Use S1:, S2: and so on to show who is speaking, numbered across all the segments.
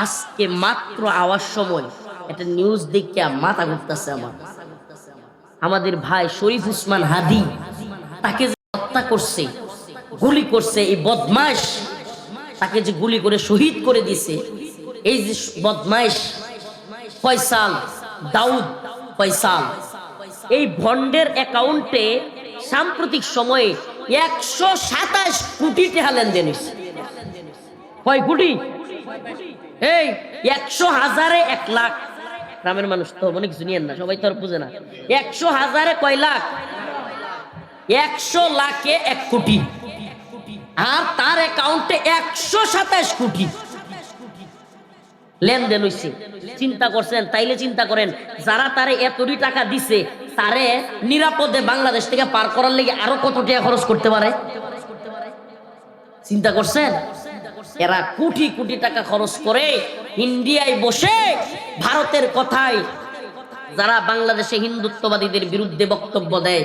S1: আজকে মাত্র আওয়াজ সময় একটা নিউজ দেখে মাথা ঘুরতেছে আমাদের ভাই শরীফ উসমান হাদি, তাকে যে হত্যা করছে, গুলি করছে, এই বদমাইশ তাকে যে গুলি করে শহীদ করে দিছে, এই যে বদমাইশ ফয়সাল, দাউদ ফয়সাল, এই ভন্ডের অ্যাকাউন্টে সাম্প্রতিক সময়ে 127 কোটি টাকা লেনদেন হয়েছে। কয় কোটি? এই 100,000-এ 1 লাখ। গ্রামের মানুষ তো অনেক জুনিয়র না, সবাই তো আর বুঝে না। 100,000-এ কয় লাখ? 100 লাখে 1 কোটি। আর তার অ্যাকাউন্টে 127 কোটি লেনদেন হয়েছে। চিন্তা করছেন? তাইলে চিন্তা করেন, যারা তারে এতটি টাকা দিছে, তারে নিরাপদে বাংলাদেশ থেকে পার করার লেগে আরো কত টাকা খরচ করতে পারে। চিন্তা করছেন? এরা কোটি কোটি টাকা খরচ করে ইন্ডিয়ায় বসে ভারতের কথায় যারা বাংলাদেশে হিন্দুত্ববাদীদের বিরুদ্ধে বক্তব্য দেয়,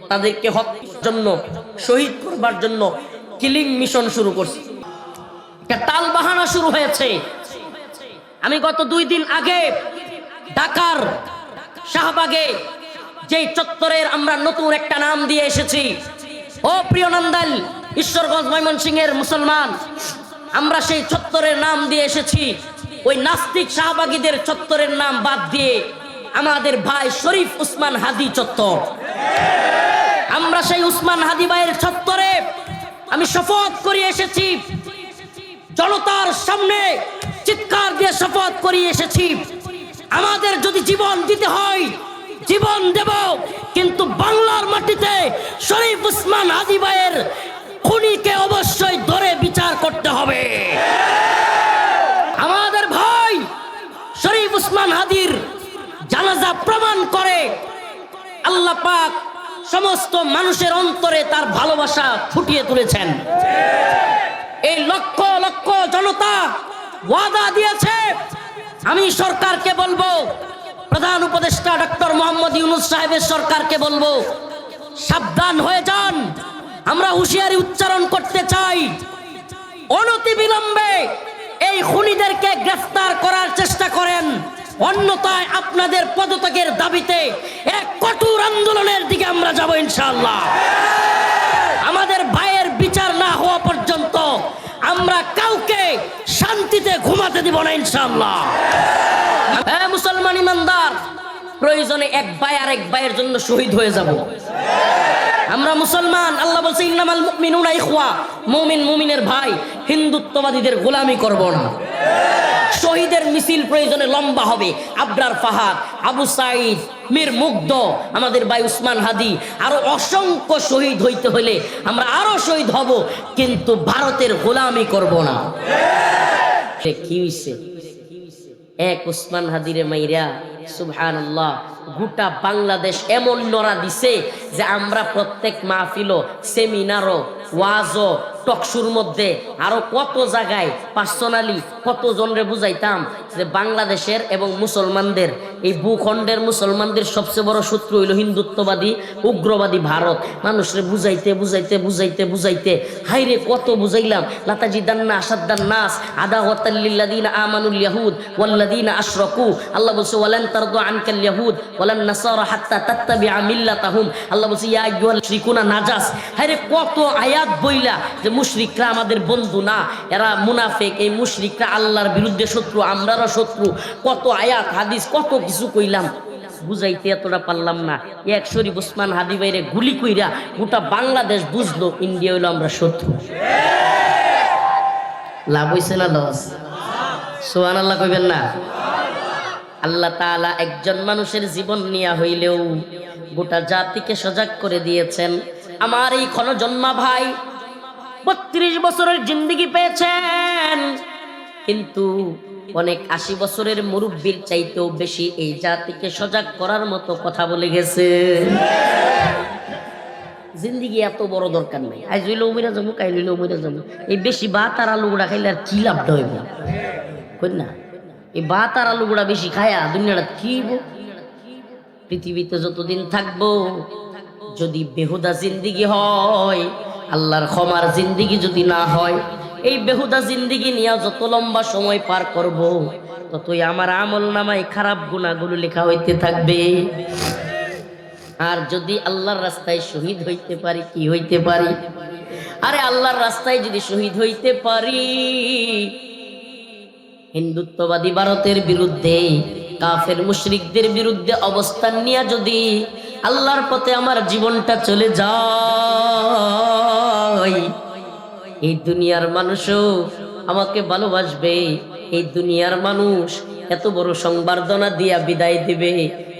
S1: তাদেরকে হত্যার জন্য, শহীদ করবার জন্য কিলিং মিশন শুরু করছে। একটা টাল বাহানা শুরু হয়েছে। আমি গত 2 দিন আগে ঢাকার শাহবাগে যে চত্বরের আমরা নতুন একটা নাম দিয়ে এসেছি, ও প্রিয় নন্দাল ঈশ্বরগঞ্জ ময়মনসিংহের মুসলমান, আমরা সেই চত্বরের নাম দিয়ে এসেছি ওই নাস্তিক শাহবাগীদের চত্বরের নাম বাদ দিয়ে আমাদের ভাই শরীফ উসমান হাদি চত্বর। আমরা সেই উসমান হাদি ভাইয়ের চত্বরে আমি শপথ করিয়ে এসেছি, জনতার সামনে চিৎকার দিয়ে শপথ করিয়ে এসেছি, আমাদের যদি জীবন দিতে হয় জীবন দেব, কিন্তু বাংলার মাটিতে শরীফ উসমান হাদি ভাইয়ের খুনিকে অবশ্যই ধরে বিচার করতে হবে। আমাদের ভাই শরীফ উসমান হাদির জানাজা প্রমাণ করে আল্লাহ পাক সমস্ত মানুষের অন্তরে তার ভালোবাসা ফুটিয়ে তুলেছেন। এই লক্ষ লক্ষ জনতা ওয়াদা দিয়েছে। আমি সরকারকে বলবো, প্রধান উপদেষ্টা ডক্টর মোহাম্মদ ইউনূস সাহেবের সরকারকে বলবো, সাবধান হয়ে যান। আমরা হুঁশিয়ারি উচ্চারণ করতে চাই, অনতিবিলম্বে এই খুনিদেরকে গ্রেফতার করার চেষ্টা করেন, অন্যথায় আপনাদের পদত্যাগের দাবিতে এক কঠোর আন্দোলনের দিকে আমরা যাব ইনশাআল্লাহ। আমাদের ভাইয়ের বিচার না হওয়া পর্যন্ত আমরা কাউকে শান্তিতে ঘুমাতে দিব না ইনশাআল্লাহ। হ্যাঁ মুসলমান ইমানদার, প্রয়োজনে এক ভাই আর এক ভাইয়ের জন্য শহীদ হয়ে যাব। আমরা মুসলমান, আল্লাহ বলছে ইন্নামাল মুমিনুনা ইখওয়া, মুমিন মুমিনের ভাই, হিন্দুত্ববাদীদের গোলামি করব না। শহীদের মিছিল প্রয়োজনে লম্বা হবে। আবরার ফাহাদ, আবু সাইদ, মীর মুগ্ধ, আমাদের ভাই উসমান হাদি, আরো অসংখ্য শহীদ হইতে হলে আমরা আরো শহীদ হব, কিন্তু ভারতের গোলামি করব না। কি হইছে? এক উসমান হাদিরে মাইরা সুবহানাল্লাহ গোটা বাংলাদেশ এমন নড়া দিছে যে আমরা প্রত্যেক মাহফিলও, সেমিনারও, ওয়াজও, টকশুর মধ্যে আরো কত জায়গায় পার্সোনালি কত জনরে বুঝাইতাম যে বাংলাদেশের এবং মুসলমানদের, এই ভূখণ্ডের মুসলমানদের সবচেয়ে বড় শত্রু হইল হিন্দুত্ববাদী উগ্রবাদী ভারত। মানুষরে বুঝাইতে বুঝাইতে বুঝাইতে বুঝাইতে হাইরে কত বুঝাইলাম। লাতাজিদান্না আশাদ্দান নাস আদাওয়াতাল লিল্লাযিনা আমানুল ইয়াহুদ ওয়াল্লাযিনা আশরাকু। আল্লাহ বলছে ওয়ালান তারদু আনকাল ইয়াহুদ ওয়ালান নাসারা হাত্তা তাত্তাবিআ মিল্লাতাহুম। আল্লাহ বলছে ইয়া আইয়ুহাল মুশরিকুনা নাজাস। হাইরে কত আয়াত বইলা যে মুশরিকরা আমাদের বন্ধু না, এরা মুনাফিক, এই মুশরিকরা আল্লাহর বিরুদ্ধে শত্রু, আমরাও শত্রু। কত আয়াত হাদিস, কত কিছু কইলাম, বুঝাইতে এতটা পারলাম না। এক শরীফ উসমান হাদি ভাইরে গুলি কইরা গোটা বাংলাদেশ বুঝলো ইন্ডিয়া হইলো আমরা শত্রু। লাভ হইছে না লস? সুবহানাল্লাহ কইবেন না? আল্লাহ তাআলা একজন মানুষের জীবন নিয়া হইলেও গোটা জাতিকে সজাগ করে দিয়েছেন। আমার এই ক্ষণজন্মা ভাই 32 বছরের জিন্দেগি পেয়েছেন, কিন্তু অনেক 80 বছরের মুরব্বীর চাইতেও বেশি এই জাতিকে সজাগ করার মতো কথা বলে গেছে। জিন্দেগি এত বড় দরকার নাই। আজ হইলে উমিরা যাবো, কাইল হইলে উমিরা যাবো। এই বেশি ভাত আর আলু গুঁড়া খাইলে আর কি লাভটা হইব? কই না, এই ভাত আর আলু গুঁড়া বেশি খায়া দুনিয়াটা কি হইব? পৃথিবীতে যতদিন থাকবো যদি বেহুদা জিন্দেগি হয়, আল্লাহর ক্ষমার জিন্দেগি যদি না হয়, এই বেহুদা জিন্দেগি নিয়ে যত লম্বা সময় পার করব ততই আমার আমল নামায় খারাপ গুনাহগুলো লেখা হইতে থাকবে। আর যদি আল্লাহর রাস্তায় শহীদ হইতে পারি, কি হইতে পারি? আরে আল্লাহর রাস্তায় যদি শহীদ হইতে পারি, হিন্দুত্ববাদী ভারতের বিরুদ্ধে, কাফের মুশরিকদের বিরুদ্ধে অবস্থান নিয়ে যদি আল্লাহর পথে আমার জীবনটা চলে যায়, এই দুনিয়ার মানুষও আমাকে ভালোবাসবে, এই দুনিয়ার মানুষ এত বড় সংবর্ধনা দিয়া বিদায় দিবে,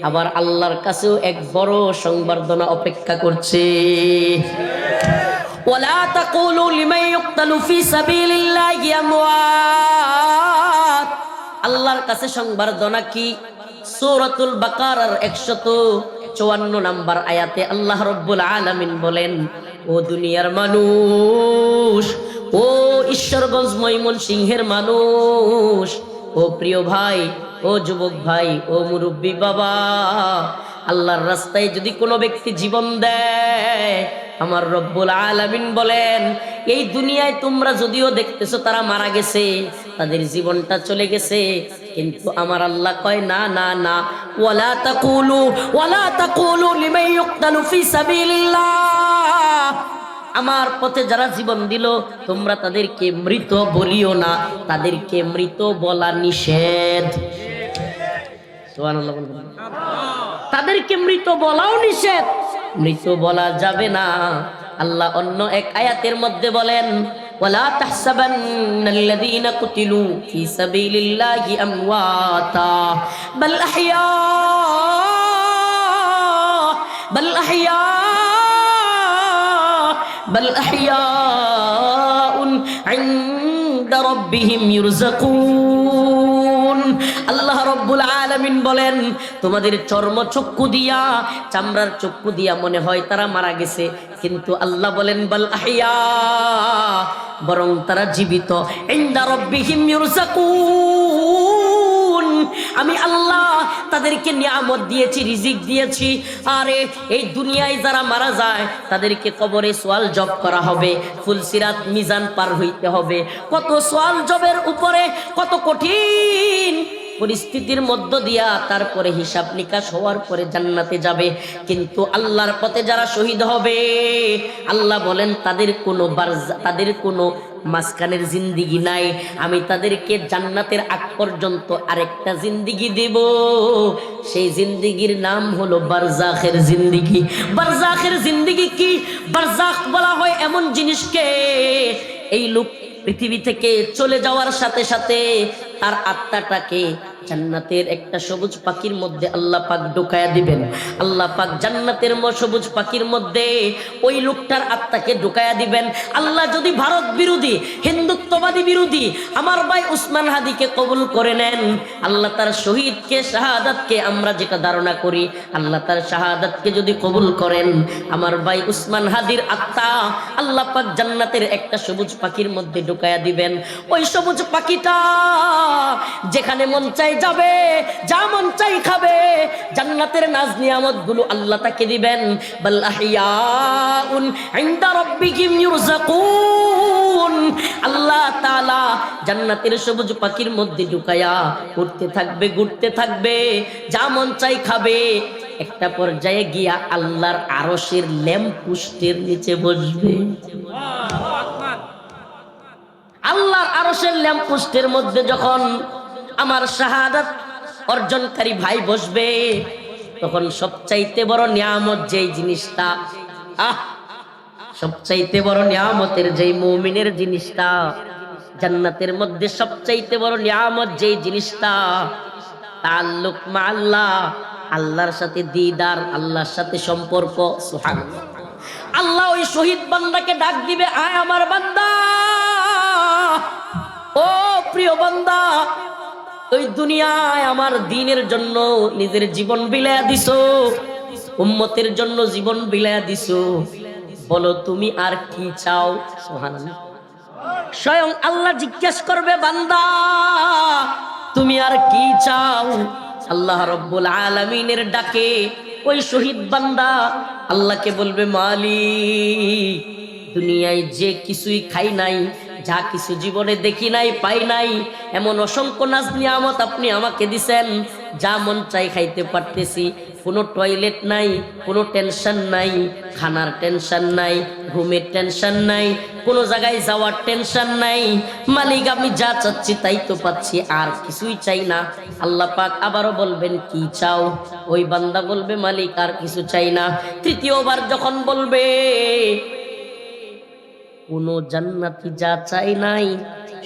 S1: আবার আল্লাহর কাছেও এক বড় সংবর্ধনা অপেক্ষা করছে। ওয়ালা তাকুলু লিমান ইউকতালু ফি সাবিলিল্লাহি আমওয়াত। আল্লাহর কাছে সংবর্ধনা কি? সূরাতুল বাকারার 154 নম্বর আয়াতে আল্লাহ রাব্বুল আলামিন বলেন, ও দুনিয়ার মানুষ, ও ঈশ্বরগঞ্জ ময়মনসিংহের মানুষ, ও প্রিয় ভাই, ও যুবক ভাই, ও মুরব্বী বাবা, আল্লাহর রাস্তায় যদি কোনো ব্যক্তি জীবন দেয়, আমার রব্বুল আলামিন বলেন, এই দুনিয়ায় তোমরা যদিও দেখতেছো তারা মারা গেছে, তাদের জীবনটা চলে গেছে, কিন্তু আমার আল্লাহ কয় না না না, ওয়ালা তাকুলু লিমান ইউকতালু ফি সাবিলিল্লাহ। আমার পথে যারা জীবন দিল তোমরা তাদেরকে মৃত বলিও না, তাদেরকে মৃত বলা নিষেধ। সুবহানাল্লাহ। তাদেরকে মৃত বলাও নিষেধ, মৃত বলা যাবে না। আল্লাহ অন্য এক আয়াতের মধ্যে বলেন, ওয়ালা তাহসাবান্নাল্লাযীনা কুতিলু ফি সাবিলিল্লাহি আমওয়াতা বাল আহইয়া বাল আহইয়াউন ইনদা রাব্বিহিম ইরযাকুন। আল্লাহ রাব্বুল আলামিন বলেন, তোমাদের চর্মচক্ষু দিয়া, চামড়ার চক্ষু দিয়া মনে হয় তারা মারা গেছে, কিন্তু আল্লাহ বলেন বাল আহইয়া, বরং তারা জীবিত। ইনদা রাব্বিহিম ইরযাকুন, আমি আল্লাহ তাদেরকে নিয়ামত দিয়েছি, রিজিক দিয়েছি। আরে এই দুনিয়ায় যারা মারা যায় তাদেরকে কবরে সওয়াল জব করা হবে, ফুলসিরাত মিজান পার হইতে হবে, কত সওয়াল জবের উপরে কত কঠিন পরিস্থিতির মধ্য দিয়া তারপরে হিসাব নিকাশ হওয়ার পরে জান্নাতে যাবে। কিন্তু আল্লাহর পথে যারা শহীদ হবে, আল্লাহ বলেন তাদের কোনো মাঝখানের জিন্দিগি নাই, আমি তাদেরকে জান্নাতের আগ পর্যন্ত আরেকটা জিন্দিগি দেব, সেই জিন্দিগির নাম হলো বারজাখের জিন্দিগি। বারজাখের জিন্দিগি কি? বারজাখ বলা হয় এমন জিনিসকে, এই লোক পৃথিবী থেকে চলে যাওয়ার সাথে সাথে তার আত্মাটাকে জান্নাতের একটা সবুজ পাখির মধ্যে আল্লাহ পাক ঢুকায়া দিবেন। আল্লাহ পাক জান্নাতের সবুজ পাখির মধ্যে ওই লোকটার আত্মাকে ঢুকায়া দিবেন। আল্লাহ যদি ভারত বিরোধী, হিন্দুত্ববাদী বিরোধী আমার ভাই উসমান হাদিকে কবুল করে নেন, আল্লাহ তার শহীদকে, শাহাদাতকে আমরা যেটা ধারণা করি, আল্লাহ তার শাহাদাতকে যদি কবুল করেন, আমার ভাই উসমান হাদির আত্মা আল্লাহ পাক জান্নাতের একটা সবুজ পাখির মধ্যে ঢুকায়া দিবেন। ওই সবুজ পাখিটা যেখানে মন চাই যাবে, যা মন চাই খাবে, জান্নাতের নাজ নিয়ামত গুলো আল্লাহ তাকে দিবেন। বাল আহইয়াউন ইনদা রাব্বিহিম ইরযাকুন। আল্লাহ তাআলা জান্নাতের সবুজ পাখির মধ্যে ঢুকায়া উঠতে থাকবে, ঘুরতে থাকবে, যা মন চাই খাবে। একটা পর্যায়ে গিয়া আল্লাহর আরশের ল্যাম্প পোস্টের নিচে বসবে। আল্লাহর আরশের ল্যাম্প পোস্টের মধ্যে যখন আমার শাহাদাত অর্জনকারী ভাই বসবে, তখন সবচাইতে বড় নিয়ামত যেই জিনিসটা, সবচাইতে বড় নিয়ামতের যেই মুমিনের জিনিসটা, জান্নাতের মধ্যে সবচাইতে বড় নিয়ামত যেই জিনিসটা, তাআল্লুক মা আল্লাহ, আল্লাহর সাথে দিদার, আল্লাহর সাথে সম্পর্ক। সুবহানাল্লাহ। আল্লাহ ওই শহীদ বান্দাকে ডাক দিবে, আয় আমার বান্দা, ও প্রিয় বান্দা, ওই দুনিয়ায় আমার দ্বীনের জন্য নিজের জীবন বিলায়া দিছো, উম্মতের জন্য জীবন বিলায়া দিছো, বলো তুমি আর কি চাও? সুবহানাল্লাহ। স্বয়ং আল্লাহ জিজ্ঞেস করবে, বান্দা তুমি আর কি চাও? আল্লাহ রাব্বুল আলামিনের ডাকে ওই শহীদ বান্দা আল্লাহকে বলবে, মালিক, দুনিয়ায় যে কিছুই খাই নাই, যা কিছু জীবনে দেখি নাই পাই নাই, এমন অসংখ্য নাজ নিয়ামত আপনি আমাকে দিছেন, যা মন চাই খাইতে পারতেছি, কোনো টয়লেট নাই, কোনো টেনশন নাই, খানার টেনশন নাই, ঘুমের টেনশন নাই, কোনো জায়গায় যাওয়ার টেনশন নাই। মালিক আমি যা চাচ্ছি তাই তো পাচ্ছি, আর কিছুই চাই না। আল্লাহ পাক আবারও বলবেন কি চাও? ওই বান্দা বলবে মালিক আর কিছু চাই না। তৃতীয়বার যখন বলবে কোনো জান্নাতি যা চাই নাই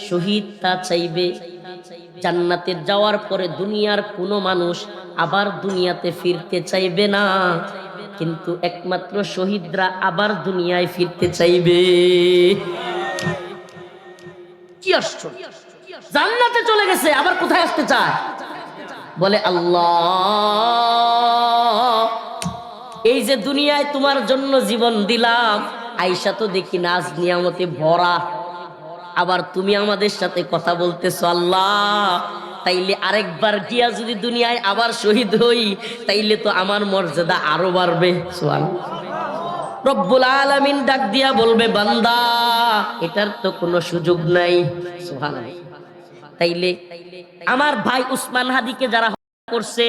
S1: শহীদ তা চাইবে। জান্নাতে যাওয়ার পরে দুনিয়ার কোনো মানুষ আবার দুনিয়াতে ফিরতে চাইবে না, কিন্তু একমাত্র শহীদরা আবার দুনিয়ায় ফিরতে চাইবে। কি আশ্চর্য! জান্নাতে চলে গেছে, আবার কোথায় আসতে চায়? বলে আল্লাহ, এই যে দুনিয়ায় তোমার জন্য জীবন দিলাম, আয়েশা তো দেখি নাজ নিয়ামতে ভরা, আবার তুমি আমাদের সাথে কথা বলতেছো আল্লাহ, তাইলে আরেকবার গিয়া যদি দুনিয়ায় আবার শহীদ হই, তাইলে তো আমার মর্যাদা আরো বাড়বে। সুবহানাল্লাহ। রব্বুল আলামিন ডাক দিয়া বলবে বান্দা, এটার তো কোনো সুযোগ নাই। সুবহানাল্লাহ। তাইলে আমার ভাই উসমান হাদিকে যারা হত্যা করছে,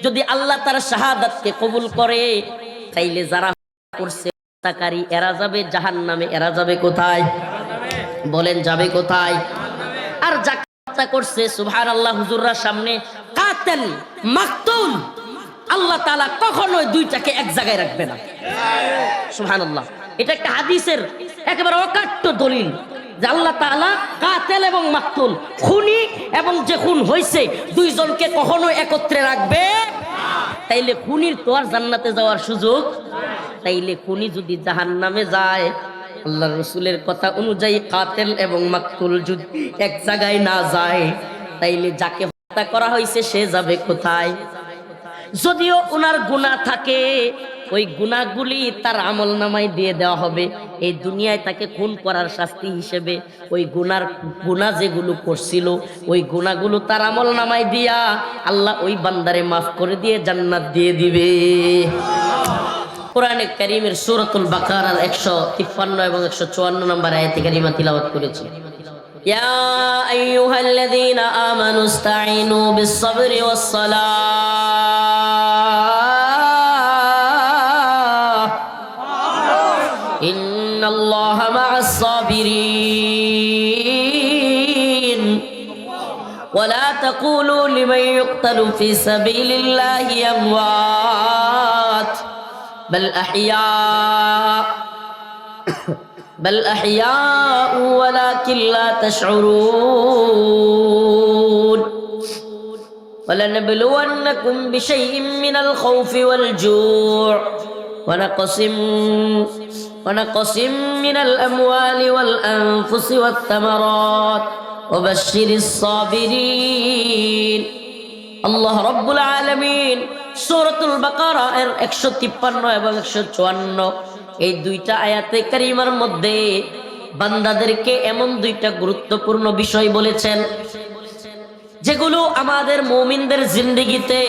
S1: যদি আল্লাহ তার শাহাদাতকে কবুল করে, তাইলে যারা করছে হত্যাকারী এরা যাবে জাহান্নামে। এরা যাবে কোথায়? বলেন যাবে কোথায়? আর যাকে হত্যা করছে সুবহানাল্লাহ, হুজুররা সামনে কাতেল মাকতুল, আল্লাহ তাআলা কখনোই দুইটাকে এক জায়গায় রাখবে না। সুবহানাল্লাহ। এটা একটা হাদিসের একেবারে অকাট্য দলিল যে আল্লাহ তাআলা কাতেল এবং মাকতুল, খুনি এবং যে খুন হয়েছে, দুইজনকে কখনো একত্রে রাখবে। তাইলে খুনির তো আর জান্নাতে যাওয়ার সুযোগ, তাইলে খুনি যদি জাহান্নামে যায়, আল্লাহ রসুলের কথা অনুযায়ী কাতেল এবং মাকতুল যদি এক জায়গায় না যায়, তাইলে যাকে হত্যা করা হয়েছে সে যাবে কোথায়? যদিও ওনার গুনাহ থাকে, ওই গুনাহগুলি তার আমল নামায় দিয়ে দেওয়া হবে। এই দুনিয়ায় তাকে খুন করার শাস্তি হিসেবে ওই গুনাহ যেগুলো করছিল, ওই গুনাহগুলো তার আমল নামায় দিয়া আল্লাহ ওই বান্দারে মাফ করে দিয়ে জান্নাত দিয়ে দিবে। কোরআনে কারীমের সূরাতুল বাকারার 153 এবং 154 নম্বর আয়াতে কারিমা তিলাওয়াত করেছি। ইয়া আইয়ুহাল্লাযীনা আমানুস্তাঈনু বিস-সাবরি ওয়াস-সালাহ ইন্নাল্লাহা মা'আস-সাবিরিন ওয়া লা তাকুলু লিমান ইউক্তালু ফি সাবিলিল্লাহি আমওয়াত بل أحياء ولكن لا تشعرون ولنبلونكم بشيء من الخوف والجوع ونقص من الأموال والأنفس والثمرات وبشر الصابرين الله رب العالمين সূরাতুল বাকারা এর 153 এবং 154 এই দুইটা আয়াতে কারিমার মধ্যে বান্দাদেরকে এমন দুইটা গুরুত্বপূর্ণ বিষয় বলেছেন, যেগুলো আমাদের মুমিনদের জিন্দেগিতে,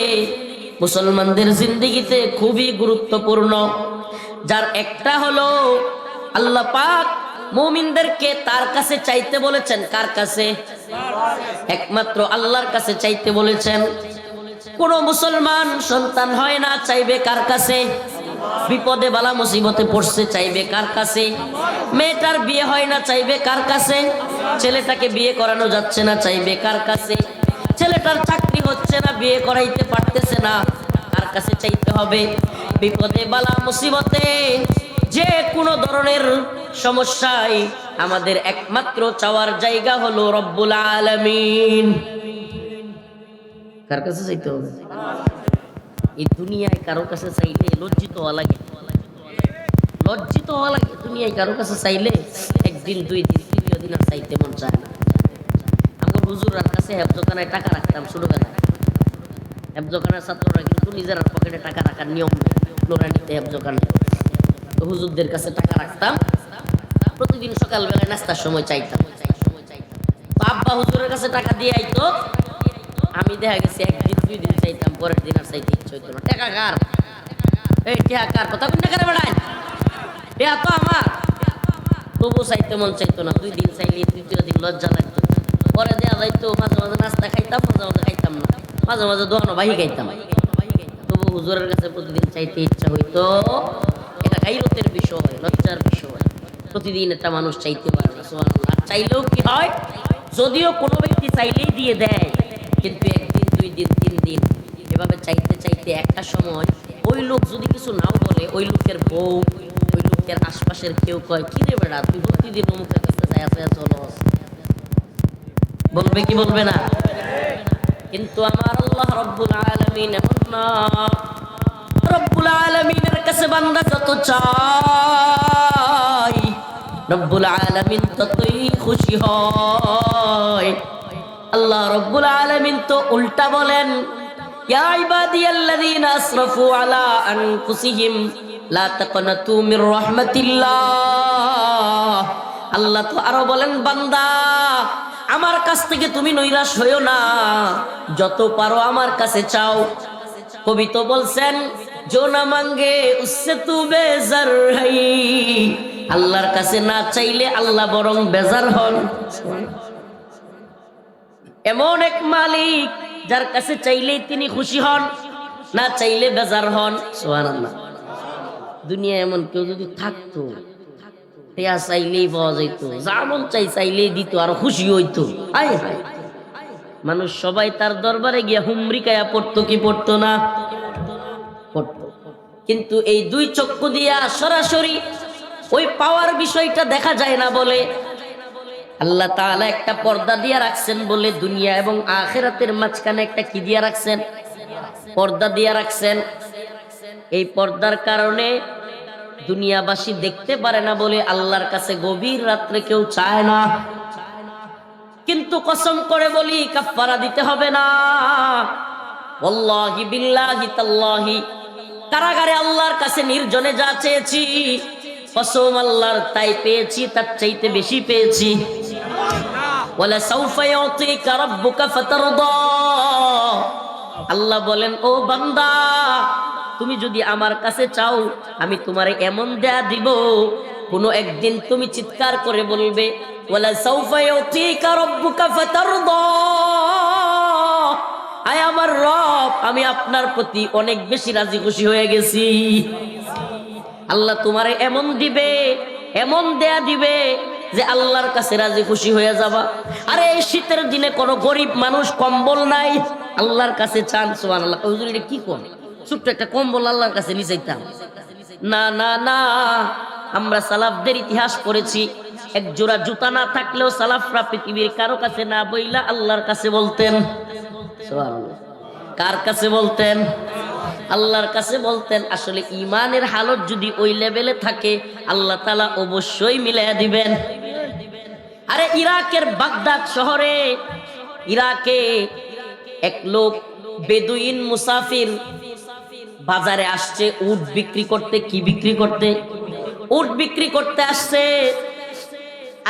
S1: মুসলমানদের জিন্দেগিতে খুবই গুরুত্বপূর্ণ। যার একটা হলো আল্লাহ পাক মুমিনদেরকে তার কাছে চাইতে বলেছেন। কার কাছে? একমাত্র আল্লাহর কাছে চাইতে বলেছেন। কোন মুসলমান সন্তান হয় না, চাইবে কার কাছে? বিপদে বালা মুসিবতে পড়ছে, চাইবে কার কাছে? মেয়েটার বিয়ে হয় না, চাইবে কার কাছে? ছেলেটাকে বিয়ে করানো যাচ্ছে না, চাইবে কার কাছে? ছেলেটার চাকরি হচ্ছে না, বিয়ে করাইতে পারতেছে না, কার কাছে চাইতে হবে? বিপদে বালা মুসিবতে যে কোনো ধরনের সমস্যায় আমাদের একমাত্র চাওয়ার জায়গা হলো রব্বুল আলামিন। কার কাছে চাইতে হবে? এই দুনিয়ায় কারো কাছে চাইলে লজ্জিত হওয়া লাগে, লজ্জিত হওয়া লাগে। দুনিয়ায় কারো কাছে চাইলে একদিন, দুই দিন, তৃতীয় দিন আর চাইতে মন চায় না। আমার হুজুরার কাছে হেফজখানায় টাকা রাখতাম ছোটবেলায়। হেফজখানার ছাত্ররা কিন্তু নিজের পকেটে টাকা রাখার নিয়ম নোরানিতে হেফজখানায়, তো হুজুরদের কাছে টাকা রাখতাম। প্রতিদিন সকালবেলায় নাস্তার সময় চাইতাম। তো আব্বা হুজুরের কাছে টাকা দিয়ে আইতো, আমি দেখা গেছে একদিন, দুই দিন চাইতাম, পরের দিন আর চাইতে ইচ্ছে হইতো না। টাকা কার? এই টাকা কার? কথা কোন টাকা বেড়ায়? টাকা তো আমার। তো তবু চাইতে মন চাইতো না, 2 দিন চাইলে 3য় দিন লজ্জা লাগতো। পরে দেওয়া যাইতো, মাঝে মাঝে নাস্তা খাইতাম, মাঝে মাঝে খাইতাম না, মাঝে মাঝে দোয়ানো বাহি খাইতাম। তবু হুজুরের কাছে প্রতিদিন চাইতে ইচ্ছা হইতো। এটা গাইরতের বিষয়, লজ্জার বিষয়। প্রতিদিন একটা মানুষ চাইতে পারে না, সুবহানাল্লাহ। চাইলেও কি হয়, যদিও কোনো ব্যক্তি চাইলেই দিয়ে দেয়, কিন্তু 1 দিন 2 দিন 3 দিন এভাবে চাইতে চাইতে একটা সময় ওই লোক যদি কিছু নাও বলে, ওই লোকের বউ, ওই লোকের আশপাশের কেউ কয়, কি রে বেটা তুই প্রতিদিন অমুকের কাছে যাইয়া চলস, বলবে কি বলবে না? কিন্তু আমার আল্লাহ রব্বুল আলামিন এমন না। রব্বুল আলামিনের কাছে বান্দা যত চায়, রব্বুল আলামিন ততই খুশি হয়। আল্লাহ রব্বুল আলামিন তো উল্টা বলেন, ইয়া ইবাদিয়াল্লাযীনা আসরাফু আলা আনফুসিহিম লা তাকনাতু মির রাহমাতিল্লাহ। আল্লাহ তো আরো বলেন, বান্দা আমার কাছ থেকে তুমি নৈরাশ হইও না, যত পারো আমার কাছে চাও। কবি তো বলছেন, जो ना मांगे उससे तू बेजार है। আল্লাহর কাছে না চাইলে আল্লাহ বরং বেজার হন। এমন এক মালিক যার কাছে চাইলেই তিনি খুশি হন, না চাইলে বেজার হন। সুবহানাল্লাহ। দুনিয়া এমন কেউ যদি থাকতো, টেয়া চাইলেই পাওয়া যাইত, যা মন চাইলেই দিত, আর খুশি হইতো। হায় হায়, মানুষ সবাই তার দরবারে গিয়া হুমরিকায়া পড়তো কি পড়তো না? পড়তো। কিন্তু এই 2 চক্ষু দিয়া সরাসরি ওই পাওয়ার বিষয়টা দেখা যায় না বলে আল্লাহ তাআলা একটা পর্দা দিয়া রাখছেন, বলে দুনিয়া এবং আখিরাতের মাঝখানে একটা কি দিয়া রাখছেন? পর্দা দিয়া রাখছেন। এই পর্দার কারণে দুনিয়াবাসী দেখতে পারে না বলে আল্লাহর কাছে গভীর রাত্রে কেউ চায় না। কিন্তু কসম করে বলি, কাফারা দিতে হবে না। ওয়াল্লাহি বিল্লাহি তাল্লাহি, কারাগারে আল্লাহর কাছে নির্জনে যা চেয়েছি, কসম আল্লাহর, তাই পেয়েছি, তার চাইতে বেশি পেয়েছি। ওয়ালা সাউফা ইউতিকা রাব্বুকা ফাতারদা। আল্লাহ বলেন, ও বান্দা তুমি যদি আমার কাছে চাও, আমি তোমারে এমন দেয়া দিব, কোনো একদিন তুমি চিৎকার করে বলবে, ওয়ালা সাউফা ইউতিকা রাব্বুকা ফাতারদা, আয় আমার রব, আমি আপনার প্রতি অনেক বেশি রাজি খুশি হয়ে গেছি। আল্লাহ তোমারে এমন দিবে, এমন দেয়া দিবে যে আল্লাহর কাছে রাজি খুশি হয়ে যাবা। আরে এই শীতের দিনে কোনো গরিব মানুষ কম্বল নাই, আল্লাহর কাছে চান। সুবহানাল্লাহ। হুজুর এটা কি কোন, ছোট্ট একটা কম্বল আল্লাহর কাছে নিয়ে যাইতাম? না না না, আমরা সালাফদের ইতিহাস পড়েছি, এক জোড়া জুতা না থাকলেও সালাফরা পৃথিবীর কারো কাছে না বইলা আল্লাহর কাছে বলতেন। সুবহানাল্লাহ। কার কাছে বলতেন? আল্লাহর কাছে বলতেন। আসলে ইমানের হালত যদি ওই লেভেলে থাকে, আল্লাহ তাআলা অবশ্যই মিলাইয়া দিবেন। আরে ইরাকের বাগদাদ শহরে, ইরাকে এক লোক বেদুইন মুসাফির বাজারে আসছে উট বিক্রি করতে। কি বিক্রি করতে? উট বিক্রি করতে আসছে।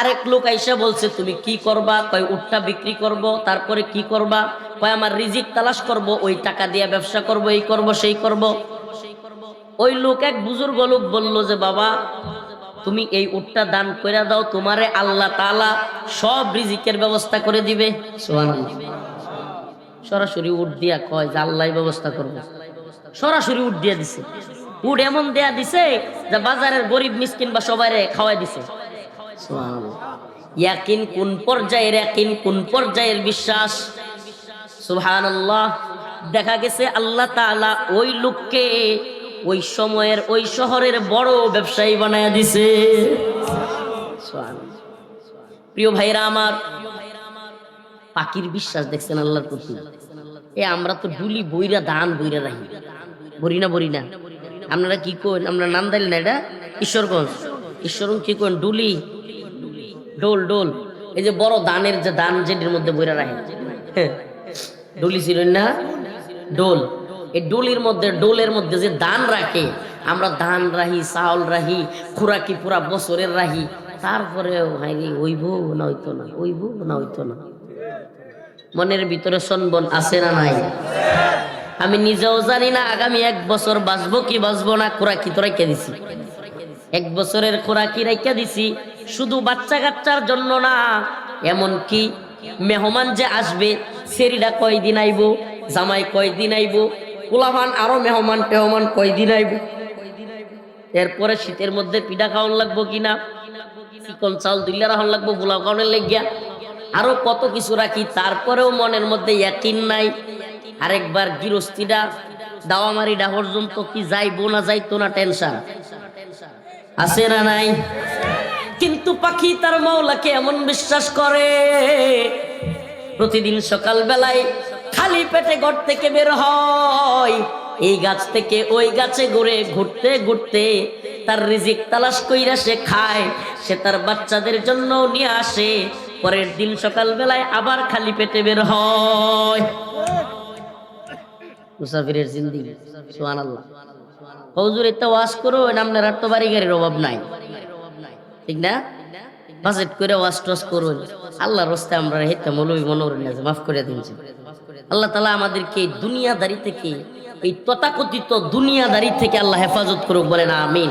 S1: আরেক লোক আইসা বলছে, তুমি কি করবা? কয় উটটা বিক্রি করব। তারপরে কি করবা? কয় আমার রিজিক তালাশ করব, ওই টাকা দিয়ে ব্যবসা করব, এই করব সেই করব। ওই লোক, এক বুজুর্গ লোক বলল যে, বাবা তুমি এই উটটা দান করে দাও, তোমারে আল্লাহ তাআলা সব রিজিকের ব্যবস্থা করে দিবে। সুবহানাল্লাহ। সরাসরি উট দিয়া কয় যে আল্লাহই ব্যবস্থা করবে। সরাসরি উট দিয়া দিছে। উট এমন দেয়া দিছে যে বাজারের গরিব মিসকিন বা সবাইরে খাওয়াই দিছে। সুবহানাল্লাহ। ইয়াকিন কোন পর্যায়ের, ইয়াকিন কোন পর্যায়ের বিশ্বাস! সুবহানাল্লাহ। দেখা গেছে আল্লাহ তাআলা ওই লোককে ওই সময়ের ওই শহরের বড় ব্যবসায়ী বানায়া দিছে। সুবহানাল্লাহ। প্রিয় ভাইরা আমার, পাখির বিশ্বাস দেখছেন আল্লাহর প্রতি। আমরা তো ডুলি বইরা ধান বইরা রাখি, বরি না। আপনারা কি কোন? আমরা নাম দিলেন না, এটা ঈশ্বরগঞ্জ। ঈশ্বরগঞ্জ কি কোন? ডুলি, ডোল। এই যে বড় ধানের যে ধান, যেটির মধ্যে বইরা রাখেন, ডুলি ছিল না, ডোল। এই ডোলের মধ্যে যে ধান রাখে, আমরা ধান রাহি, চাউল রাহি, খুরাকি পুরা বছরের রাহি। তারপরে হইব না হইতো না, হইব না হইতো না। মনের ভিতরে সনবন আছে না নাই? আমি নিজেও জানি না আগামী 1 বছর বাঁচবো কি বাঁচবো না। খোরাকি তো রাইখা দিছি, 1 বছরের খোরাকি রাইখা দিছি। শুধু বাচ্চা কাচ্চার জন্য না, এমনকি মেহমান যে আসবে সেরিডা কয়দিন আইব, জামাই কয়দিন আইব, পোলাপান আরো মেহমান টেহমান কয়দিন আইব, এরপরে শীতের মধ্যে পিঠা খাওয়ান লাগবো কিনা, চিকন চাউল দুইলা রাখুন লাগবো পোলাও খাওয়ানোর লেগিয়া, আরো কত কিছু রাখি। তারপরেও মনের মধ্যে ইয়াকিন নাই। আরেকবার গৃহস্থীরা দাওয়ামারি ডা পর্যন্ত কি যাইবো না যাইতো না টেনশন আছে না নাই? কিন্তু পাখি তার মাওলাকে এমন বিশ্বাস করে, প্রতিদিন সকাল বেলায় খালি পেটে ঘর থেকে বের হয়, এই গাছ থেকে ওই গাছে ঘুরে ঘুরতে ঘুরতে তার রিজিক তালাশ কইরা সে খায়, সে তার বাচ্চাদের জন্য নিয়ে আসে, পরের দিন সকাল বেলায় আবার খালি পেটে বের হয়। মুসাফিরের জিন্দেগি, সুবহানাল্লাহ। হুজুর এটা ওয়াজ করো, আপনার আর তো বাড়ি গাড়ির অভাব নাই, ঠিক না? বাজেট করে ওয়াজ টস করুন, আল্লাহর রাস্তায় আমরা হেতে মৌলবি মনোরণ মাফ করে দিন। আল্লাহ তাআলা আমাদেরকে দুনিয়াদারি থেকে, এই তথাকথিত দুনিয়াদারি থেকে আল্লাহ হেফাজত করুক, বলেন আমিন।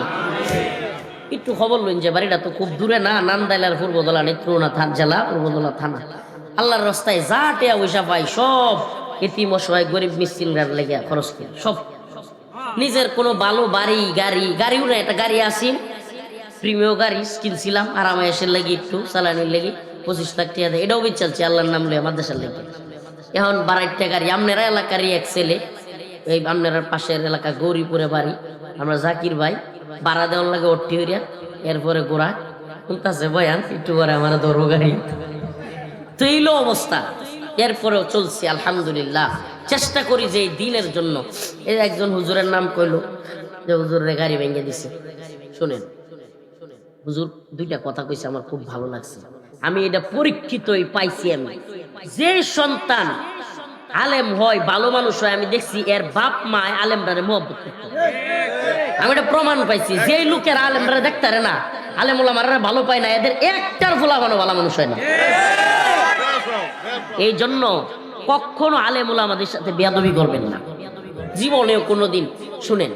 S1: একটু খবর লইন যে বাড়িটা তো খুব দূরে না, নান্দাইলার পূর্বদলা নেত্রকোনা জেলা, পূর্বদলা থানা। আল্লাহর রাস্তায় যা টেয়া পয়সা পাই সব এতিম অসহায় গরিব মিসকিনরা লেগে খরচ করি, সব। নিজের কোনো ভালো বাড়ি গাড়িও না, একটা গাড়ি আসিন প্রিমিয় গাড়ি কিনছিলাম আরামে এসে লেগে একটু চালানোর লেগে 25 লাখ টাকা দেয়, এটাও বিচালছি আল্লাহর নাম লইয়া মাদ্রাসার লেগে। এখন বাড়াইটা গাড়ি আপনারা এলাকারই এক ছেলে, এই আপনার পাশের এলাকা গৌরীপুরে বাড়ি, আমরা জাকির ভাই ভাড়া দেওয়ার লাগে অট্টি হইয়া, এরপরে গোড়া শুনতেছে বয়ান, একটু পরে আমার ধরো গাড়ি, তো এইলো অবস্থা। এরপরেও চলছি আলহামদুলিল্লাহ, চেষ্টা করি যে এই দিনের জন্য। এই একজন হুজুরের নাম কইলো যে হুজুরের গাড়ি ভেঙে দিছে। শুনেন হুজুর দুইটা কথা কইছে, আমার খুব ভালো লাগছে, আমি এটা পরীক্ষিতই পাইছি। আমি যে সন্তান আলেম হয়, ভালো মানুষ হয়, আমি দেখছি এর বাপ মা আলেমরারে মহব্বত করতো। আমি এটা প্রমাণ পাইছি। যে লোকের আলেমরা দেখতে না, আলেম ওলামারা ভালো পায় না, এদের একটার ফুলাফানো ভালো মানুষ হয় না। এই জন্য কখনো আলেম ওলামাদের সাথে বেয়াদবি করবেন না, জীবনেও কোনোদিন। শুনেন,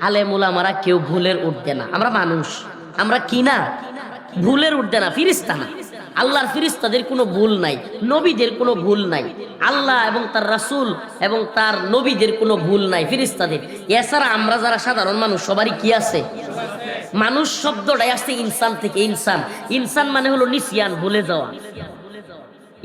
S1: আলেম ওলামারা কেউ ভুলের উঠবে না, আমরা মানুষ, আমরা কি না, ভুলের উঠবে না, ফিরিস্তা না। আল্লাহর ফিরিস্তাদের কোনো ভুল নাই, নবীদের কোনো ভুল নাই, আল্লাহ এবং তার রাসূল এবং তার নবীদের কোনো ভুল নাই, ফিরিস্তাদের। এছাড়া আমরা যারা সাধারণ মানুষ সবারই কি আছে? মানুষ শব্দটাই আসছে ইনসান থেকে। ইনসান মানে হলো নিসিয়ান, ভুলে যাওয়া।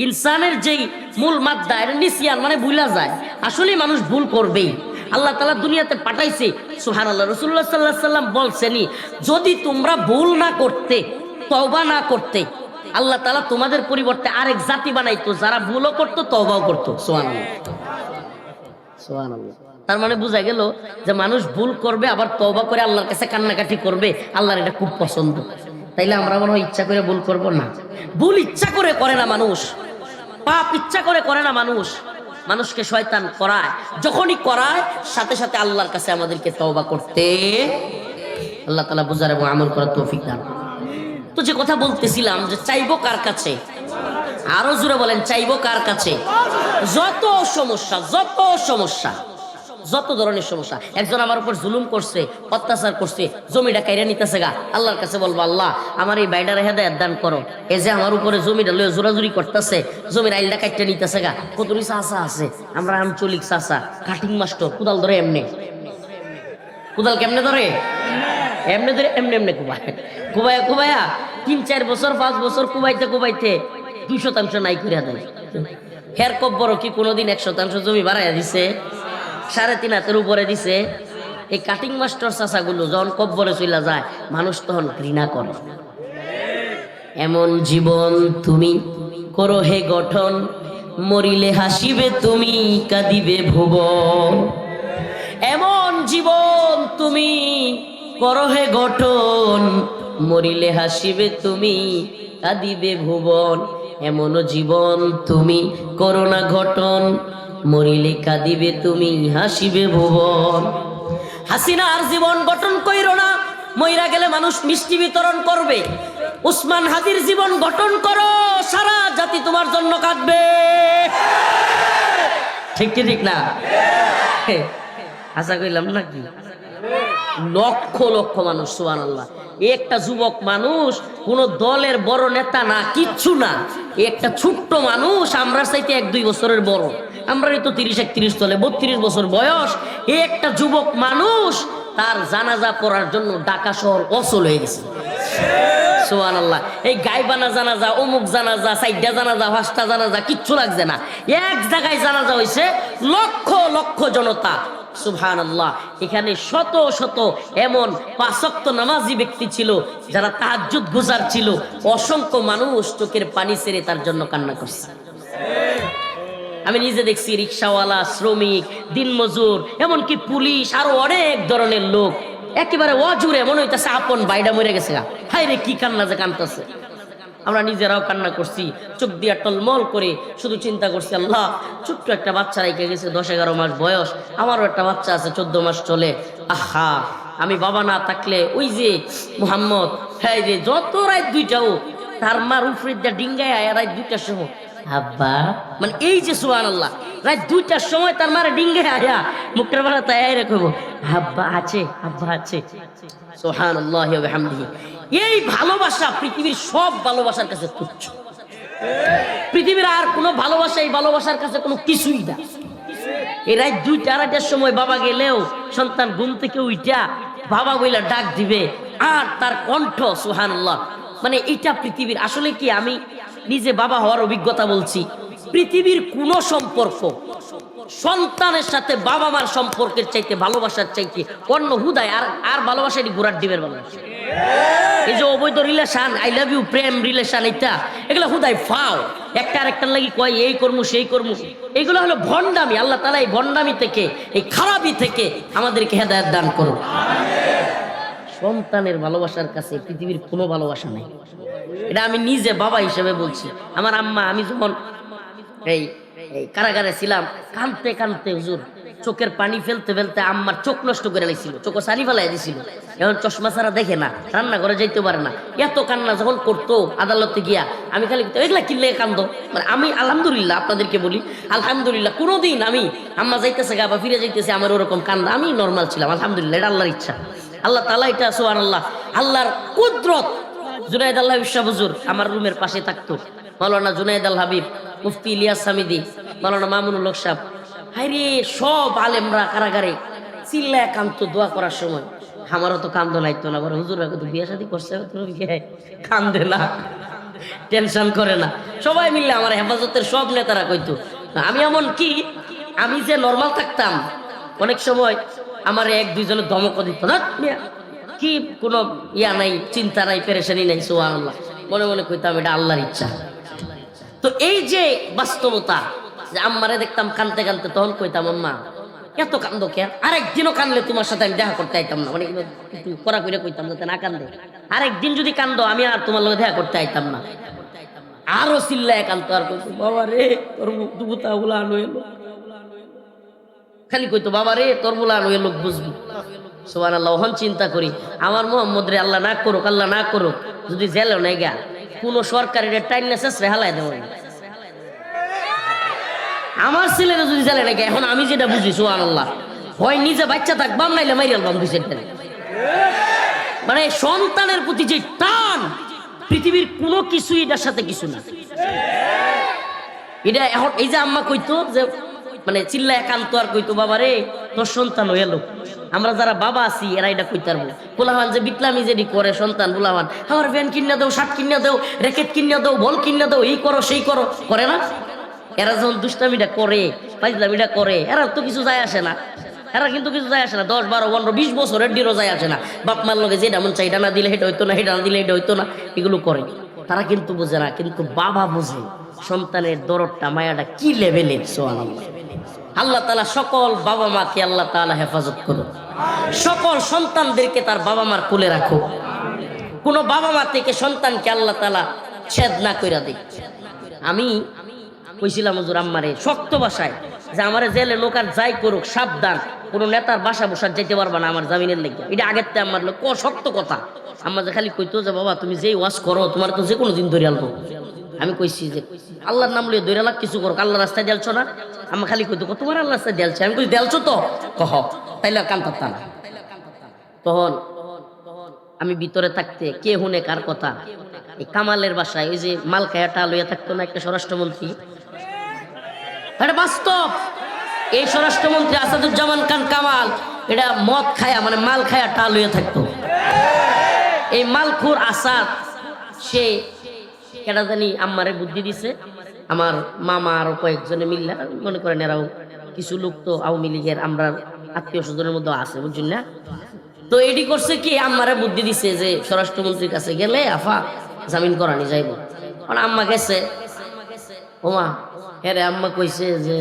S1: ইনসানের যেই মূল মাদ্দা এটা নিসিয়ান, মানে ভুলা যায়। আসলে মানুষ ভুল করবেই, আল্লাহ তাআলা দুনিয়াতে পাঠাইছে। সুবহানাল্লাহ, রাসূলুল্লাহ সাল্লাল্লাহু আলাইহি ওয়াসাল্লাম বলছেনই, যদি তোমরা ভুল না করতে, তওবা না করতে, আল্লাহ তাআলা তোমাদের পরিবর্তে আরেক জাতি বানাইতো যারা ভুলও করতো তওবাও করতো। সুবহানাল্লাহ, সুবহানাল্লাহ। তার মানে বোঝা গেল যে মানুষ ভুল করবে আবার তওবা করে আল্লাহর কাছে কান্নাকাটি করবে, আল্লাহর এটা খুব পছন্দ। তাইলে আমরা মনে হয় ইচ্ছা করে ভুল করব না। ভুল ইচ্ছা করে করে না মানুষ, পাপ ইচ্ছা করে করে না মানুষ, মানুষকে শয়তান করায়। যখনই করায় সাথে সাথে আল্লাহর কাছে আমাদেরকে তওবা করতে, আল্লাহ তাআলা বুঝার এবং আমল করার তৌফিক দান। তো যে কথা বলতেছিলাম যে চাইবো কার কাছে, আরো জোরে বলেন, চাইবো কার কাছে? যত সমস্যা, যত ধরনের সমস্যা। একজন আমার উপর জুলুম করছে, অত্যাচার করছে, জমিটা কাইরা নিতেছে গা, আল্লাহর কাছে বলবো, আল্লাহ আমার এই বাইডারে হেদায়েত দান করো। এই যে আমার উপরে জমিটা লয়ে জোরাজুরি করতেছে, জমির আইলটা কাইটা নিতেছে গা, কতরি চাষা আছে, আমরা আঞ্চলিক চাষা, কাটিং মাস্টার, কোদাল ধরে এমনি, কোদাল কেমনে ধরে? এমনি ধরে এমনি কুবায়া 3-4 বছর 5 বছর কুবাইতে 2% নাই করে দেয়। হের কব্বর কি কোনোদিন 1% জমি বাড়াইয়া দিছে? 3.5 হাতের উপরে দিছে। এই কাটিং মাস্টার চাচাগুলো যখন কব্বরে চলে যায়, মানুষ তখন ঘৃণা করে। এমন জীবন তুমি করো হে গঠন, মরিলে হাসিবে তুমি, কাঁদিবে ভুবন। এমন জীবন তুমি করো হে গঠন, মরিলে হাসিবে তুমি, কাঁদিবে ভুবন। এমন জীবন তুমি করো না গঠন, মরিলে কাঁদিবে তুমি, হাসিবে ভুবন। হাসিনার জীবন গঠন কইরো না, মইরা গেলে মানুষ মিষ্টি বিতরণ করবে। উসমান হাদির জীবন গঠন করো, সারা জাতি তোমার জন্য কাঁদবে। ঠিক না? আশা কইলাম নাকি? লক্ষ লক্ষ মানুষ, সুবহানাল্লাহ। একটা যুবক মানুষ, কোন দলের বড় নেতা না, কিচ্ছু না, একটা ছোট্ট মানুষ, আমরা চাইতে 1-2 বছরের বড়, আমরাই তো 30-31 চলে, 32 বছর বয়স। একটা যুবক মানুষ, তার জানাজা পড়ার জন্য ঢাকা শহর অচল হয়ে গেছে, সুবহানাল্লাহ। এই গায়বানা জানাজা, অমুক জানাজা, 4টা জানাজা, 5টা জানাজা, কিচ্ছু লাগছে না, এক জায়গায় জানাজা হয়েছে, লক্ষ লক্ষ জনতা, সুবহানাল্লাহ। এখানে শত শত এমন 5 ওয়াক্ত নামাজি ব্যক্তি ছিল, যারা তাহাজ্জুদ গুজার ছিল। অসংখ্য মানুষ চোখের পানি ছেড়ে তার জন্য কান্না করছে। আমি নিজে দেখছি, রিক্সাওয়ালা, শ্রমিক, দিনমজুর, এমনকি পুলিশ, আরো অনেক ধরনের লোক একেবারে অজুরে মনে হইতেছে আপন ভাইটা মরে গেছে, হায় রে কি কান্না যে কান্দতেছে। আমরা নিজেরাও কান্না করছি, চোখ দিয়া টলমল করে, শুধু চিন্তা করছি, আল্লাহ, ছোট্ট একটা বাচ্চা রেখে গেছে, 10-11 মাস বয়স, আমারও একটা বাচ্চা আছে 14 মাস চলে। আহা, আমি বাবা না থাকলে ওই যে মুহাম্মদ, হ্যাঁ রে, যত রাত 2টাও তার মার উপরে দিয়ে ডিঙ্গায় আয়, রাত 2টার সময় আব্বা, মানে এই যে সুবহানাল্লাহ, রাত 2টার সময় তার মারে ডিঙ্গায় আয়া মুখটার বেলা তাই রেখব, আব্বা আছে, আব্বা আছে, সুবহানাল্লাহি ওয়া বিহামদিহি। এই ভালোবাসা পৃথিবীর সব ভালোবাসার কাছে তুচ্ছ। পৃথিবীর আর কোনো ভালোবাসা এই ভালোবাসার কাছে কোনো কিছুই না। এই রাত 2-2:30টার সময় বাবা গেলেও সন্তান ঘুম থেকে উইঠা বাবা বইলা ডাক দিবে, আর তার কণ্ঠ, সুবহানাল্লাহ, মানে এটা পৃথিবীর, আসলে কি আমি নিজে বাবা হওয়ার অভিজ্ঞতা বলছি, পৃথিবীর কোনো সম্পর্ক সন্তানের সাথে বাবা মার সম্পর্কের চাইতে, ভালোবাসার চাইতে অন্য হুদায় আর ভালোবাসা, এটি ঘোড়ার ডিমের ভালোবাসা। এই যে অবৈধ রিলেশন, আই লাভ ইউ, প্রেম রিলেশন, এগুলো হুদায় ফাও, একটা আরেকটার লাগি কয় এই কর্মু সেই কর্মু, এগুলো হলো ভণ্ডামি। আল্লাহ তাআলা এই ভণ্ডামি থেকে, এই খারাপি থেকে আমাদেরকে হেদায়েত দান করুন। সন্তানের ভালোবাসার কাছে পৃথিবীর কোনো ভালোবাসা নেই, এটা আমি নিজে বাবা হিসেবে বলছি। আমার আম্মা, আমি যখন এই কারাগারে ছিলাম, কাঁদতে কাঁদতে হুজুর চোখের পানি ফেলতে ফেলতে আম্মার চোখ নষ্ট করে নিয়েছিল, চোখ সানি ফেলাই দিয়েছিল, এখন চশমা ছাড়া দেখে না, রান্না করে যাইতে পারে না, এত কান্না যখন করতো আদালতে গিয়া, আমি খালি এগুলা কিনলে কান্দো, মানে আমি আলহামদুলিল্লাহ আপনাদেরকে বলি, আলহামদুলিল্লাহ কোনোদিন আমি আম্মা যাইতেছে গা বা ফিরে যাইতেছে আমার ওরকম কান্দা, আমি নর্মাল ছিলাম, আলহামদুলিল্লাহ, এটা আল্লাহর ইচ্ছা, আল্লাহ তাআলা এটা, সুবহানাল্লাহ, আল্লাহর কুদরত। জুনায়েদ আল হাবিব সাহেব হুজুর আমার রুমের পাশে থাকতো, মাওলানা জুনায়েদ আল হাবিব, মুফতি ইলিয়াস হামিদি, মাওলানা মামুনুল হক সাহেব, হায়রে সব আলেমরা কারাগারে চিল্লায় কান্দতো দোয়া করার সময়। আমারও তো কান্দ নাইতো না, বলে হুজুর তো বিয়ে শাদী করছে, কান্দে না, টেনশন করে না, সবাই মিললে আমার হেফাজতের সব নেতারা কইতো। আমি এমন কি, আমি যে নর্মাল থাকতাম, অনেক সময় আমার 1-2 জনের ধমক দিত, না কি কোনো ইয়া নাই, চিন্তা নাই, পেরেশানি নাই, সুবহানাল্লাহ, মনে মনে কইতাম এটা আল্লাহর ইচ্ছা। তো এই যে বাস্তবতা, যে আম্মারে দেখতাম কানতে কানতে, তখন কইতাম, আম্মা এত কান্দো কে, আরেকদিনও কানলে তোমার সাথে আমি দেখা করতে আইতাম না, মানে একটু কড়া করে কইতাম যাতে না কান্দে, আরেকদিন যদি কান্দো আমি আর তোমার লগে দেখা করতে আইতাম না। আরো চিল্লায় কান্দতো, আর কইতো, বাবা রে তোর দুবুতা গুলা আনো এলো, খালি কইতো, বাবা রে তোর গুলা আনো এলো, বুঝবি। সুবহানাল্লাহ। ওহন চিন্তা করি, আমার মোহাম্মদ রে আল্লাহ না করুক, আল্লাহ না করুক, যদি জেলে নাই গা, কোন সরকারের টাইম নেসে হালাই দেব, আমার ছেলেরা যদি জেলে নাই গা, এখন আমি যেটা বুঝি, সুবহানাল্লাহ, হয় নিজে বাচ্চা থাকবাম, নাইলে মাইরাল বাম, মানে সন্তানের প্রতি যে টান, পৃথিবীর কোনো কিছু এটার সাথে কিছু না। এটা এখন এই যে আম্মা কইতো, যে মানে চিল্লায় কান্ত আর কইতো, বাবা রে তোর সন্তান হইলো, আমরা যারা বাবা আছি এরা এটা কইতে পারবো। পোলাহান যে বিটলামি যেটি করে সন্তান, পোলাহান আমার ভ্যান কিনা দাও, শার্ট কিনা দাও, র্যাকেট কিনা দাও, বল কিনা দাও, এই করো সেই করো, করে না? এরা যখন দুষ্টামিটা করে, ফাইজলামিটা করে, এরা তো কিছু যায় আসে না, এরা কিন্তু কিছু যায় আসে না, 10, 12, 15, 20 বছরের ডিরও যায় আসে না। বাপ মার লগে যেটা মন চাই, এটা না দিলে এটা হইতো না, এটা না দিলে এটা হইতো না, এগুলো করে। তারা কিন্তু বোঝে না, কিন্তু বাবা বোঝে সন্তানের দরদটা, মায়াটা কি লেভেলের। সুবহানাল্লাহ। আল্লাহ তাআলা সকল বাবা মাকে আল্লাহ তাআলা হেফাজত করুন, সকল সন্তানদেরকে তার বাবা মার কোলে রাখো, কোন বাবা মা থেকে সন্তানকে আল্লাহ তাআলা ছেদ না কইরা দেয়। আমি কইছিলাম হুজুর আম্মারে শক্ত ভাষায়, যে আমারে জেলে লোকার যাই করুক, সাবধান, কোন নেতার বাসা বসার যাইতে পারবা না আমার জামিনের লেগে, এটা আগের তে আমার লোক শক্ত কথা। আম্মা যে খালি কইতো, যে বাবা তুমি যেই ওয়াজ করো, তোমার তো যে কোনো দিন ধরে আলবো। আমি কইছি যে আল্লাহর নাম লিয়ে ধরে লাগ কিছু করো, আল্লাহ রাস্তায় দেলছো না? আম্মা খালি কইতো, তোমার আল্লাহ রাস্তায় দেলছে। আমি কই দেলছো তো, কহ, তাইলে কান পারতা না। তখন আমি ভিতরে থাকতে কে হুনে কার কথা, এই কামালের বাসায় ওই যে মাল খায়াটা লইয়া থাকতো না একটা স্বরাষ্ট্রমন্ত্রী, এটা বাস্তব। এই স্বরাষ্ট্রমন্ত্রী আসাদুজ্জামান খান কামাল এটা মদ খায়া মানে মাল খায়া টা লইয়া থাকতো। এই মালখুর আসাদ সে কেটা জানি আমারে বুদ্ধি দিছে, আমার মামা আরো কয়েকজনে মিল্লা মনে করেন, এরাও কিছু লোক তো আওয়ামী লীগের আমরা আত্মীয় স্বজনের মধ্যে আছে, বুঝছেন না? তো এটি করছে কি, আমারে বুদ্ধি দিছে যে স্বরাষ্ট্রমন্ত্রীর কাছে গেলে আফা জামিন করানি যাইব। কারণ আম্মা গেছে, ওমা হ্যাঁ রে, আম্মা কইছে যে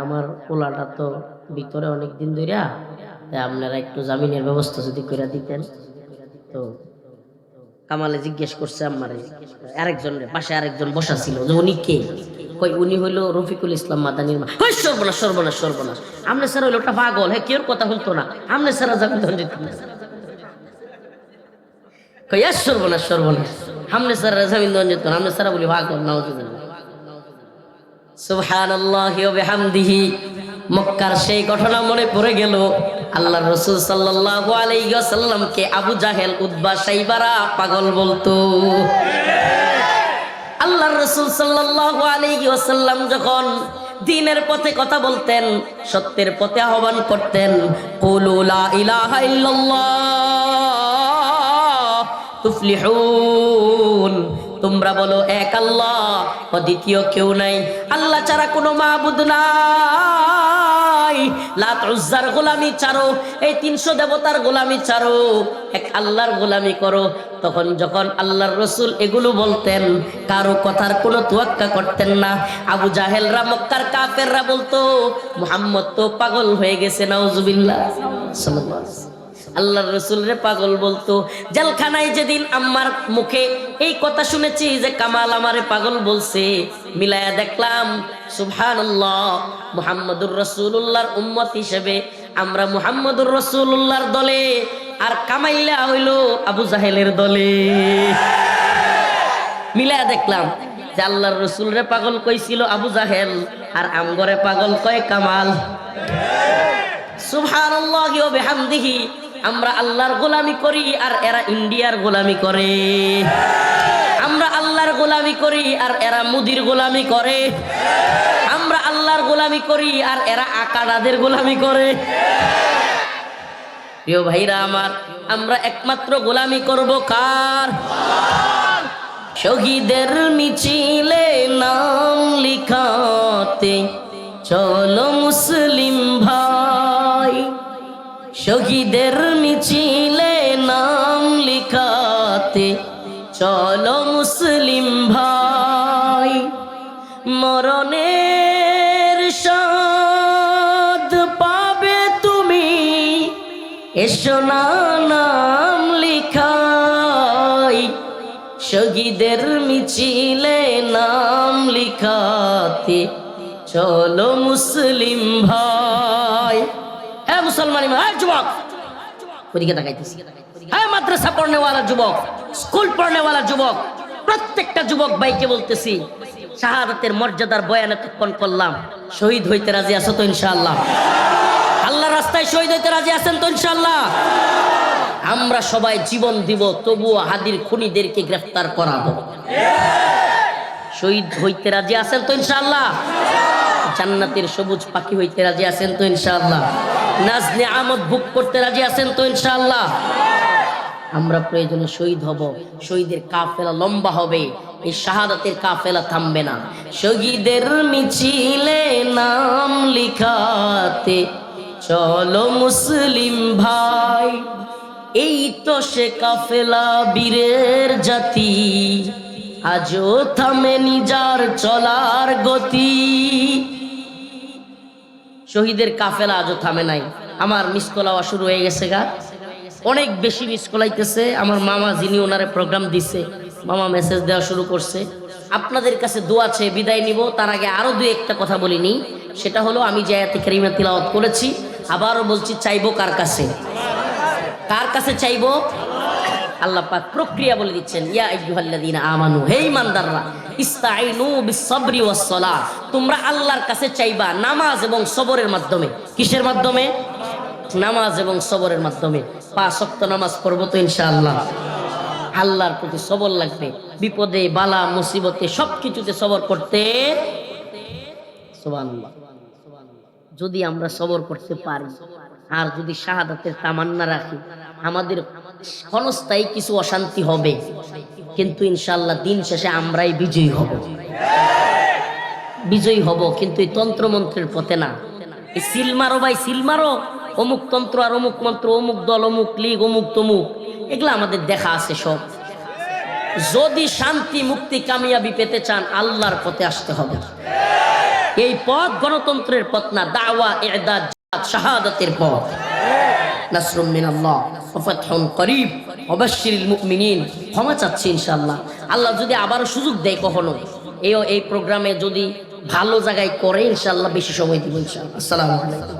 S1: আমার পোলাটা তো ভিতরে অনেক দিন ধরিয়া, আপনারা একটু জামিনের ব্যবস্থা যদি করে দিতেন। তো কামালে জিজ্ঞেস করছে আমারে, আরেকজন পাশে আরেকজন বসা ছিল, যে উনি কে? কই উনি হইলো রফিকুল ইসলাম মাদানির মা। কই সর্বনাশ সর্বনাশ সর্বনাশ, আমনে স্যার হইলো একটা পাগল, হ্যাঁ কেউ কথা শুনতো না, আমনে স্যার জামিন দিত না। কই সর্বনাশ সর্বনাশ, আমনে স্যার জামিন দিত না, আমনে স্যার বলি পাগল। নাউজুবিল্লাহ, সুবহানাল্লাহি ওয়া বিহামদিহি। মক্কার সেই ঘটনা মনে পড়ে গেল। আল্লাহর রাসূল সাল্লাল্লাহু আলাইহি ওয়াসাল্লামকে আবু জাহেল, উতবা, শাইবারা পাগল বলতো। আল্লাহর রাসূল সাল্লাল্লাহু আলাইহি ওয়াসাল্লাম যখন দ্বীনের পথে কথা বলতেন, সত্যের পথে আহ্বান করতেন, কুলু লা ইলাহা ইল্লাল্লাহ তুফলিহুন, তোমরা বলো এক আল্লাহ, দ্বিতীয় কেউ নাই, আল্লাহ ছাড়া কোনো মাবুদ নাই। লাত উজ্জার গোলামি ছাড়ো, এই 300 দেবতার গোলামি ছাড়ো, এক আল্লাহর গোলামি করো। তখন যখন আল্লাহর রাসূল এগুলো বলতেন, কারো কথার কোনো তোয়াক্কা করতেন না। আবু জাহেলরা, মক্কার কাফেররা বলতো মুহাম্মদ তো পাগল হয়ে গেছে, নাউজুবিল্লাহ। সাল্লাল্লাহু আলাইহি ওয়াসাল্লাম আল্লাহর রাসূলরে পাগল বলতো। জেলখানায় যেদিন আম্মার মুখে এই কথা শুনেছি যে কামাল আমারে পাগল বলছে, মিলায়া দেখলাম সুবহানাল্লাহ, মুহাম্মদুর রাসূলুল্লাহর উম্মত হিসেবে আমরা মুহাম্মদুর রাসূলুল্লাহর দলে, আর কামাইলা হইলো আবু জাহেলের দলে। মিলায়া দেখলাম যে আল্লাহর রাসূলরে পাগল কইছিল আবু জাহেল, আর আমগরে পাগল কয় কামাল। সুবহানাল্লাহি ওয়া বিহামদিহি। আমরা আল্লাহর গোলামি করি আর এরা ইন্ডিয়ার গোলামি করে, আমরা আল্লাহর গোলামি করি আর এরা মুদির গোলামি করে, আমরা আল্লাহর গোলামি করি আর এরা আকাড়াদের গোলামি করে। প্রিয় ভাইরা আমার, আমরা একমাত্র গোলামি করব কার? শহীদের মিছিলে নাম লিখাতে চলো মুসলিম ভাই, শহীদের মিছিলে নাম লিখাতে চলো মুসলিম ভাই, মরণের স্বাদ পাবে তুমি, এসো না নাম লিখাই, শহীদের মিছিলে নাম লিখাতে চলো মুসলিম ভাই। হ্যাঁ মুসলমান ভাই, যুবক ওদিকে তাকাইতেছি, হ্যাঁ মাদ্রাসা পড়নেওয়ালা যুবক, স্কুল পড়নেওয়ালা যুবক, প্রত্যেকটা যুবক ভাইকে বলতেছি, শাহাদাতের মর্যাদার বয়ান এতক্ষণ করলাম, শহীদ হইতে রাজি আছো তো ইনশাআল্লাহ? আল্লাহর রাস্তায় শহীদ হইতে রাজি আছেন তো ইনশাআল্লাহ? আমরা সবাই জীবন দিব, তবুও হাদির খুনিদেরকে গ্রেফতার করাবো। শহীদ হইতে রাজি আছেন তো ইনশাআল্লাহ? জান্নাতের সবুজ পাখি হইতে রাজি আছেন তো ইনশাআল্লাহ? নাজ নিয়ামত ভোগ করতে রাজি আছেন তো ইনশাআল্লাহ? আমরা প্রয়োজনে শহীদ হব, শহীদের কাফেলা লম্বা হবে, এই শাহাদাতের কাফেলা থামবে না। শহীদের মিছিলে নাম লিখাতে চলো মুসলিম ভাই, এই তো সে কাফেলা বীরের জাতি, আজও থামেনি যার চলার গতি। শহীদের কাফেলা আজও থামে নাই। আমার মিসকল আওয়া শুরু হয়ে গেছে গা, অনেক বেশি মিসকল আইতেছে। আমার মামা যিনি ওনারে প্রোগ্রাম দিছে, মামা মেসেজ দেওয়া শুরু করছে। আপনাদের কাছে দোয়া চেয়ে বিদায় নিব, তার আগে আরো দুই একটা কথা বলিনি। সেটা হলো, আমি যে আয়াতে কারিমা তিলাওয়াত করেছি, আবারও বলছি, চাইবো কার কাছে? কার কাছে চাইবো? আল্লাহ পাক প্রক্রিয়া বলে দিচ্ছেন, ইয়া আইয়ুহাল্লাযীনা আমানু, হে ঈমানদাররা, ইস্তাঈনু বিস-সাবরি ওয়াস-সালাহ, তোমরা আল্লাহর কাছে চাইবা নামাজ এবং সবরের মাধ্যমে। কিসের মাধ্যমে? নামাজ এবং সবরের মাধ্যমে 5 ওয়াক্ত নামাজ পড়বো তো ইনশাআল্লাহ। আল্লাহর প্রতি সবর লাগবে, বিপদে বালা মুসিবতে সবকিছুতে সবর করতে। সুবহানাল্লাহ। যদি আমরা সবর করতে পারি আর যদি শাহাদাতের তামান্না রাখি, আমাদের ক্ষণস্থায়ী কিছু অশান্তি হবে, কিন্তু ইনশাআল্লাহ দিন শেষে আমরাই বিজয়ী হব। বিজয়ী হব, কিন্তু এই তন্ত্রমন্ত্রের পথে না। এই সিল মারো ভাই, সিল মারো, অমুক তন্ত্র আর অমুক মন্ত্র, অমুক দল, অমুক লীগ, অমুক তমুক, এগুলো আমাদের দেখা আছে সব। যদি শান্তি মুক্তি কামিয়াবি পেতে চান আল্লাহর পথে আসতে হবে। এই পথ গণতন্ত্রের পথ না, দাওয়া, ই'দাদ, জিহাদ, শাহাদাতের পথ। নাসরুম মিনাল্লাহ ওয়া ফাতহুন করিব ওয়া বাশশিরিল মুমিনিন। ক্ষমা চাচ্ছি ইনশাআল্লাহ। আল্লাহ যদি আবারও সুযোগ দেয় কখনো এই প্রোগ্রামে যদি ভালো জায়গায় করে, ইনশাআল্লাহ বেশি সময় দিব ইনশাআল্লাহ। আসসালামু আলাইকুম।